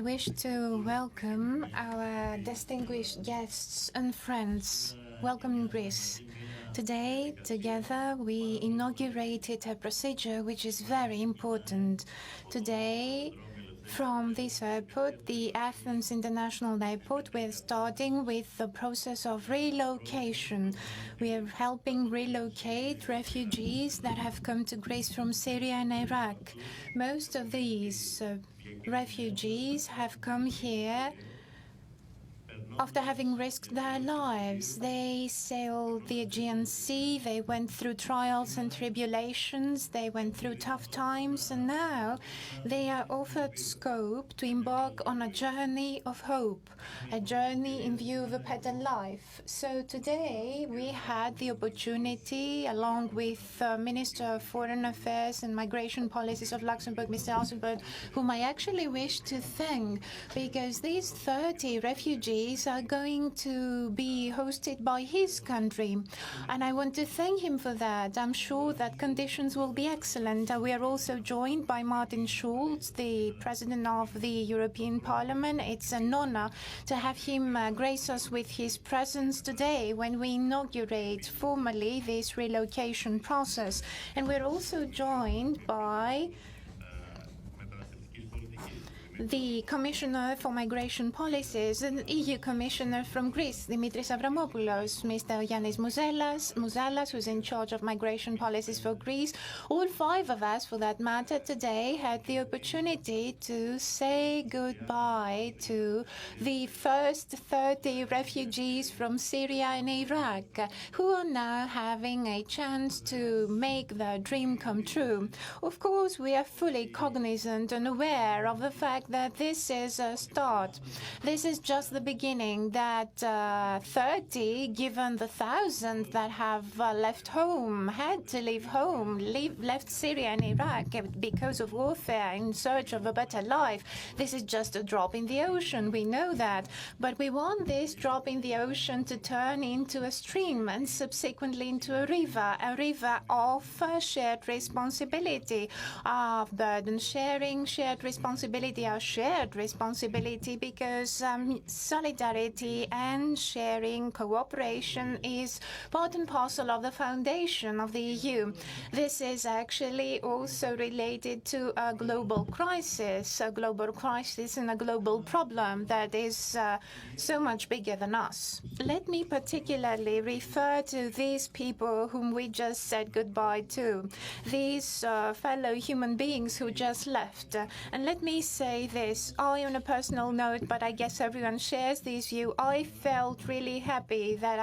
wish to welcome our distinguished guests and friends. Welcome in Greece. Today, together, we inaugurated a procedure which is very important. Today, from this airport, the Athens International Airport, we're starting with the process of relocation. We are helping relocate refugees that have come to Greece from Syria and Iraq. Most of these refugees have come here after having risked their lives. They sailed the Aegean Sea, they went through trials and tribulations, they went through tough times, and now they are offered scope to embark on a journey of hope, a journey in view of a better life. So today we had the opportunity, along with Minister of Foreign Affairs and Migration Policies of Luxembourg, Mr. Altenberg, whom I actually wish to thank, because these 30 refugees are going to be hosted by his country, and I want to thank him for that. I'm sure that conditions will be excellent. We are also joined by Martin Schulz, the President of the European Parliament. It's an honor to have him grace us with his presence today when we inaugurate formally this relocation process. And we're also joined by the Commissioner for Migration Policies, an EU Commissioner from Greece, Dimitris Avramopoulos, Mr. Yannis Mouzalas, who's in charge of migration policies for Greece. All five of us, for that matter, today had the opportunity to say goodbye to the first 30 refugees from Syria and Iraq, who are now having a chance to make their dream come true. Of course, we are fully cognizant and aware of the fact that this is a start. This is just the beginning, that 30, given the thousands that have left home, had to leave home, left Syria and Iraq because of warfare in search of a better life. This is just a drop in the ocean, we know that. But we want this drop in the ocean to turn into a stream and subsequently into a river of shared responsibility, of burden sharing, shared responsibility, our shared responsibility, because solidarity and sharing, cooperation is part and parcel of the foundation of the EU. This is actually also related to a global crisis and a global problem that is so much bigger than us. Let me particularly refer to these people whom we just said goodbye to, these fellow human beings who just left. And let me say this, I on a personal note, but I guess everyone shares this view, I felt really happy that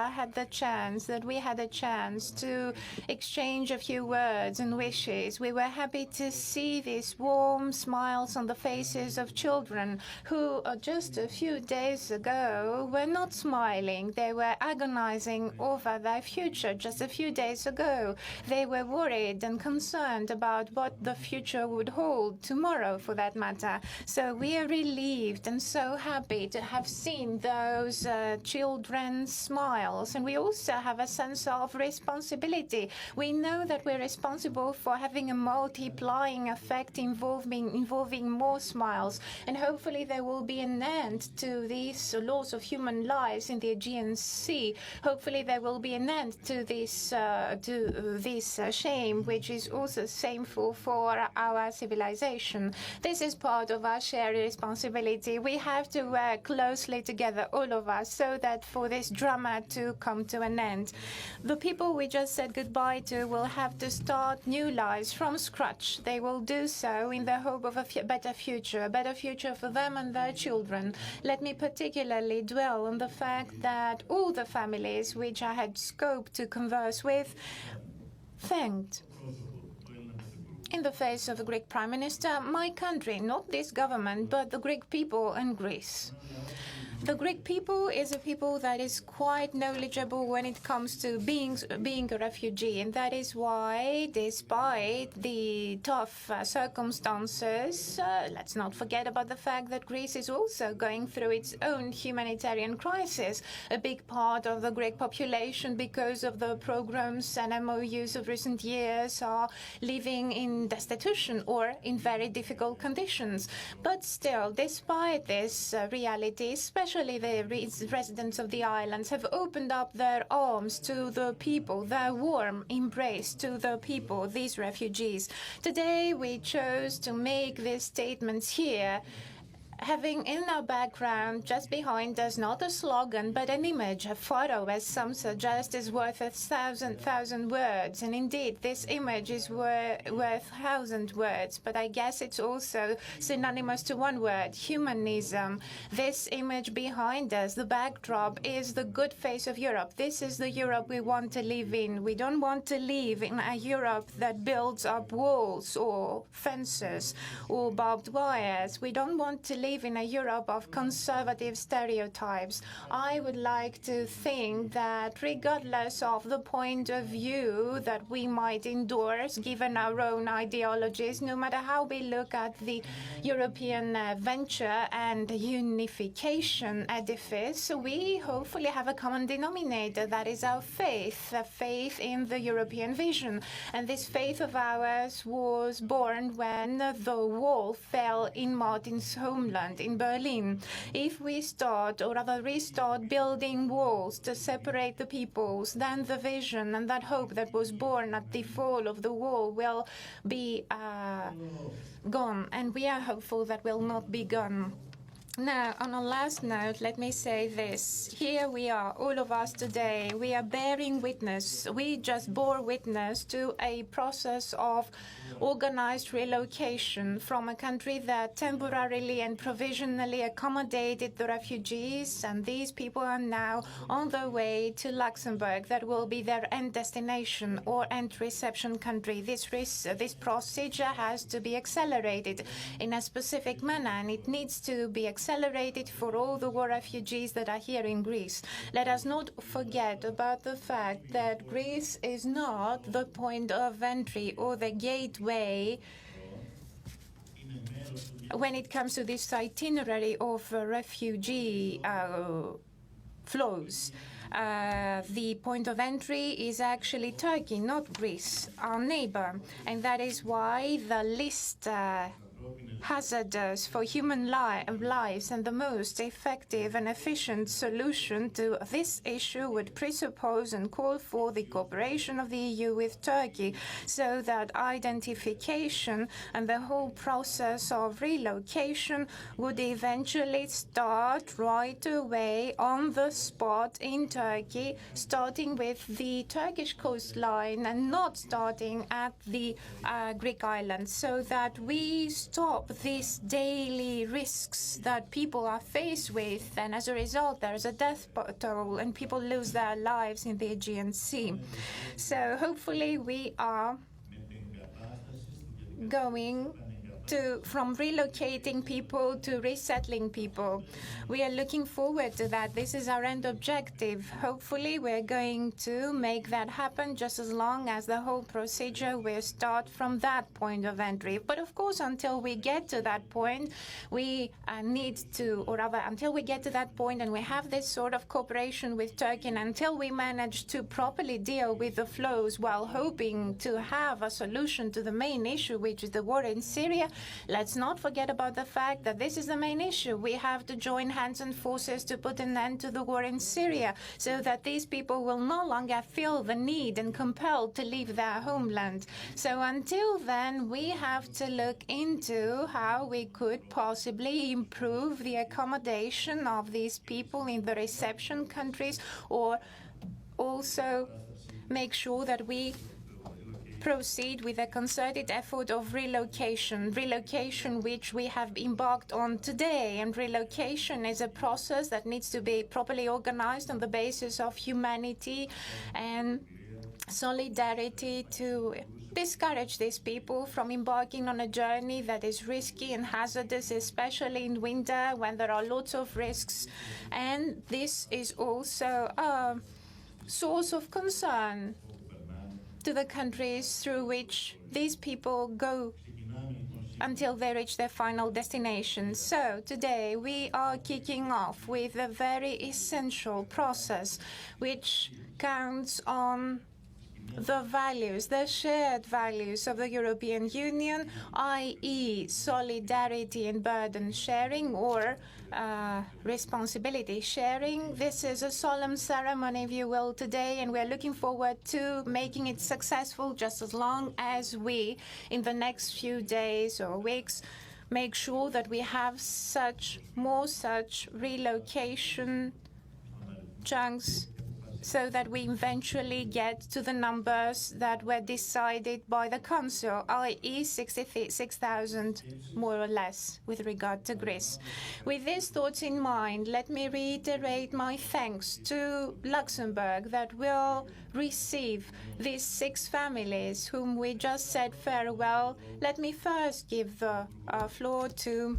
we had a chance to exchange a few words and wishes. We were happy to see these warm smiles on the faces of children who just a few days ago were not smiling. They were agonizing over their future just a few days ago. They were worried and concerned about what the future would hold, tomorrow for that matter. So we are relieved and so happy to have seen those children's smiles. And we also have a sense of responsibility. We know that we're responsible for having a multiplying effect involving more smiles. And hopefully there will be an end to these loss of human lives in the Aegean Sea. Hopefully there will be an end to this shame, which is also shameful for our civilization. This is part of our shared responsibility. We have to work closely together, all of us, so that for this drama to come to an end. The people we just said goodbye to will have to start new lives from scratch. They will do so in the hope of a better future for them and their children. Let me particularly dwell on the fact that all the families which I had scope to converse with thanked, in the face of the Greek Prime Minister, my country, not this government, but the Greek people and Greece. The Greek people is a people that is quite knowledgeable when it comes to being a refugee, and that is why, despite the tough circumstances, let's not forget about the fact that Greece is also going through its own humanitarian crisis. A big part of the Greek population, because of the programs and MOUs of recent years, are living in destitution or in very difficult conditions. But still, despite this reality, especially the residents of the islands have opened up their arms to the people, their warm embrace to the people, these refugees. Today we chose to make these statements here, having in our background, just behind us, not a slogan, but an image, a photo, as some suggest, is worth 1,000 words. And indeed, this image is worth 1,000 words. But I guess it's also synonymous to one word, humanism. This image behind us, the backdrop, is the good face of Europe. This is the Europe we want to live in. We don't want to live in a Europe that builds up walls or fences or barbed wires. We don't want to live in a Europe of conservative stereotypes. I would like to think that regardless of the point of view that we might endorse, given our own ideologies, no matter how we look at the European venture and unification edifice, we hopefully have a common denominator, that is our faith, a faith in the European vision. And this faith of ours was born when the wall fell in Martin's homeland, in Berlin. If we start, or rather restart, building walls to separate the peoples, then the vision and that hope that was born at the fall of the wall will be gone. And we are hopeful that will not be gone. Now, on a last note, let me say this. Here we are, all of us today. We are bearing witness. We just bore witness to a process of organized relocation from a country that temporarily and provisionally accommodated the refugees, and these people are now on their way to Luxembourg. That will be their end destination or end reception country. This procedure has to be accelerated in a specific manner, and it needs to be accelerated for all the war refugees that are here in Greece. Let us not forget about the fact that Greece is not the point of entry or the gateway when it comes to this itinerary of refugee flows. The point of entry is actually Turkey, not Greece, our neighbor. And that is why the least hazardous for human lives and the most effective and efficient solution to this issue would presuppose and call for the cooperation of the EU with Turkey, so that identification and the whole process of relocation would eventually start right away on the spot in Turkey, starting with the Turkish coastline and not starting at the Greek islands, so that we stop these daily risks that people are faced with, and as a result there is a death toll and people lose their lives in the Aegean Sea. So hopefully we are going from relocating people to resettling people. We are looking forward to that. This is our end objective. Hopefully, we're going to make that happen just as long as the whole procedure will start from that point of entry. But of course, until we get to that point, we need to, or rather, until we get to that point and we have this sort of cooperation with Turkey, and until we manage to properly deal with the flows while hoping to have a solution to the main issue, which is the war in Syria, let's not forget about the fact that this is the main issue. We have to join hands and forces to put an end to the war in Syria, so that these people will no longer feel the need and compelled to leave their homeland. So until then, we have to look into how we could possibly improve the accommodation of these people in the reception countries, or also make sure that we proceed with a concerted effort of relocation which we have embarked on today. And relocation is a process that needs to be properly organized on the basis of humanity and solidarity to discourage these people from embarking on a journey that is risky and hazardous, especially in winter when there are lots of risks. And this is also a source of concern to the countries through which these people go until they reach their final destination. So today we are kicking off with a very essential process which counts on the values, the shared values of the European Union, i.e. solidarity and burden sharing, or responsibility sharing. This is a solemn ceremony, if you will, today, and we're looking forward to making it successful just as long as we, in the next few days or weeks, make sure that we have more such relocation chunks, so that we eventually get to the numbers that were decided by the Council, i.e. 66,000 more or less with regard to Greece. With these thoughts in mind, let me reiterate my thanks to Luxembourg that will receive these 6 families whom we just said farewell. Let me first give the floor to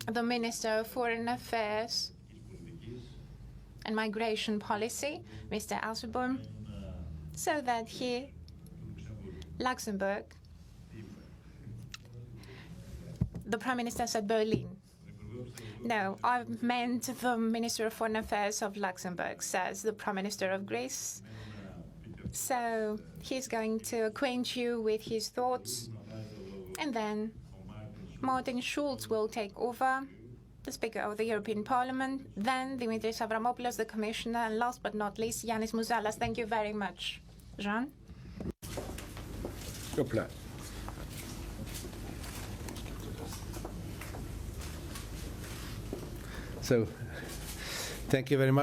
the Minister of Foreign Affairs and Migration Policy, Mr. Asselborn, so that he, Luxembourg, the Prime Minister said Berlin. No, I meant the Minister of Foreign Affairs of Luxembourg, says the Prime Minister of Greece. So he's going to acquaint you with his thoughts, and then Martin Schulz will take over, the Speaker of the European Parliament, then Dimitris Avramopoulos, the Commissioner, and last but not least, Yannis Mouzalas. Thank you very much. Jean? So, thank you very much.